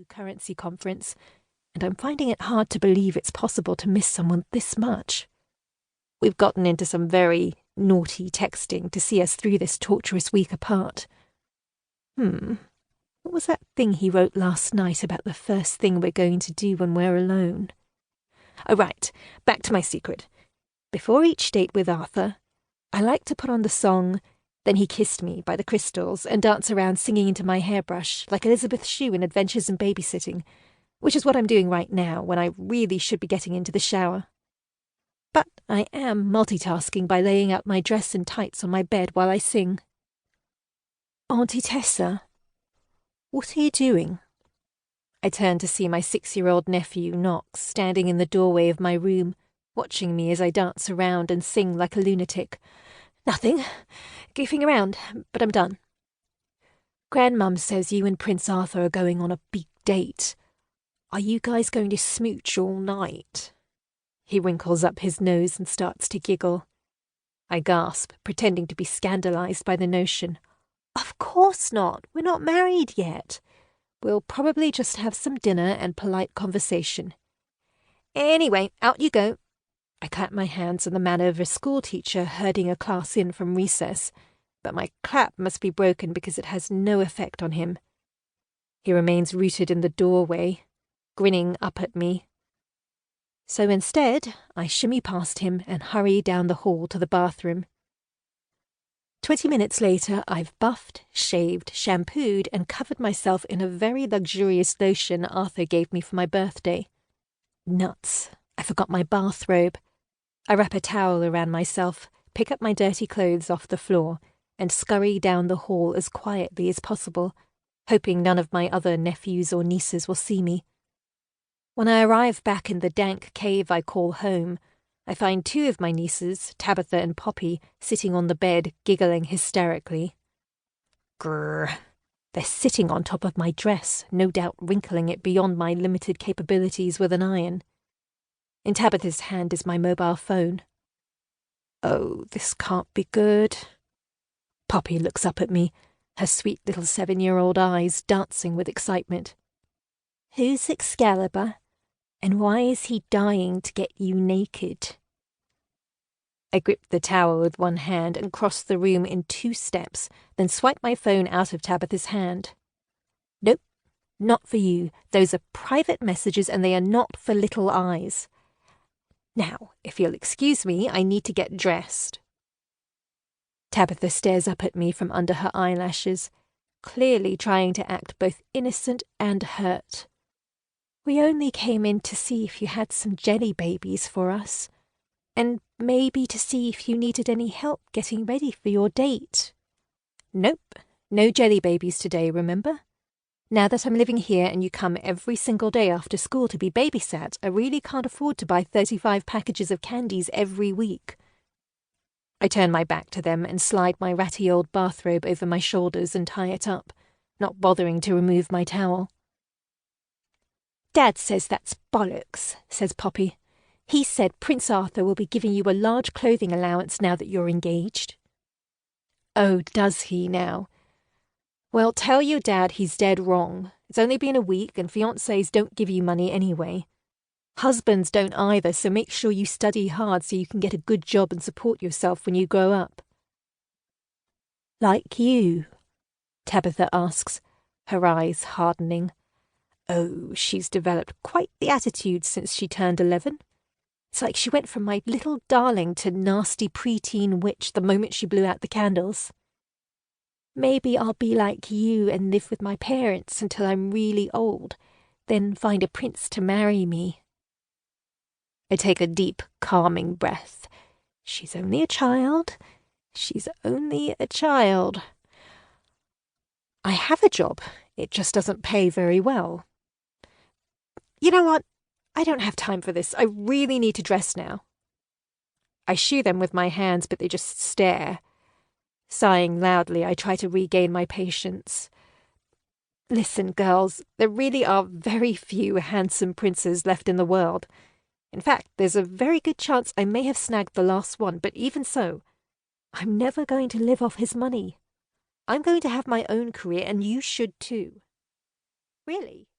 new currency conference, and I'm finding it hard to believe it's possible to miss someone this much. We've gotten into some very naughty texting to see us through this torturous week apart. What was that thing he wrote last night about the first thing we're going to do when we're alone? Oh, right, back to my secret. Before each date with Arthur, I like to put on the song "Then He Kissed Me" by the Crystals and dance around singing into my hairbrush like Elizabeth Shue in Adventures in Babysitting, which is what I'm doing right now when I really should be getting into the shower. But I am multitasking by laying out my dress and tights on my bed while I sing. Auntie Tessa, what are you doing? I turn to see my 6-year-old nephew, Knox, standing in the doorway of my room, watching me as I dance around and sing like a lunatic. Nothing. Goofing around, but I'm done. Grandmum says you and Prince Arthur are going on a big date. Are you guys going to smooch all night? He wrinkles up his nose and starts to giggle. I gasp, pretending to be scandalized by the notion. Of course not. We're not married yet. We'll probably just have some dinner and polite conversation. Anyway, out you go. I clap my hands in the manner of a schoolteacher herding a class in from recess, but my clap must be broken because it has no effect on him. He remains rooted in the doorway, grinning up at me. So instead, I shimmy past him and hurry down the hall to the bathroom. 20 minutes later, I've buffed, shaved, shampooed, and covered myself in a very luxurious lotion Arthur gave me for my birthday. Nuts. I forgot my bathrobe. I wrap a towel around myself, pick up my dirty clothes off the floor, and scurry down the hall as quietly as possible, hoping none of my other nephews or nieces will see me. When I arrive back in the dank cave I call home, I find 2 of my nieces, Tabitha and Poppy, sitting on the bed, giggling hysterically. Grrr. They're sitting on top of my dress, no doubt wrinkling it beyond my limited capabilities with an iron. In Tabitha's hand is my mobile phone. Oh, this can't be good. Poppy looks up at me, her sweet little 7-year-old eyes dancing with excitement. Who's Excalibur? And why is he dying to get you naked? I grip the towel with one hand and cross the room in 2 steps, then swipe my phone out of Tabitha's hand. Nope, not for you. Those are private messages and they are not for little eyes. Now, if you'll excuse me, I need to get dressed. Tabitha stares up at me from under her eyelashes, clearly trying to act both innocent and hurt. We only came in to see if you had some jelly babies for us, and maybe to see if you needed any help getting ready for your date. Nope, no jelly babies today, remember? Now that I'm living here and you come every single day after school to be babysat, I really can't afford to buy 35 packages of candies every week. I turn my back to them and slide my ratty old bathrobe over my shoulders and tie it up, not bothering to remove my towel. Dad says that's bollocks, says Poppy. He said Prince Arthur will be giving you a large clothing allowance now that you're engaged. Oh, does he now? Well, tell your dad he's dead wrong. It's only been a week and fiancés don't give you money anyway. Husbands don't either, so make sure you study hard so you can get a good job and support yourself when you grow up. Like you? Tabitha asks, her eyes hardening. Oh, she's developed quite the attitude since she turned 11. It's like she went from my little darling to nasty preteen witch the moment she blew out the candles. Maybe I'll be like you and live with my parents until I'm really old, then find a prince to marry me. I take a deep, calming breath. She's only a child. She's only a child. I have a job. It just doesn't pay very well. You know what? I don't have time for this. I really need to dress now. I shoo them with my hands, but they just stare. Sighing loudly, I try to regain my patience. Listen, girls, there really are very few handsome princes left in the world. In fact, there's a very good chance I may have snagged the last one, but even so, I'm never going to live off his money. I'm going to have my own career, and you should too. Really?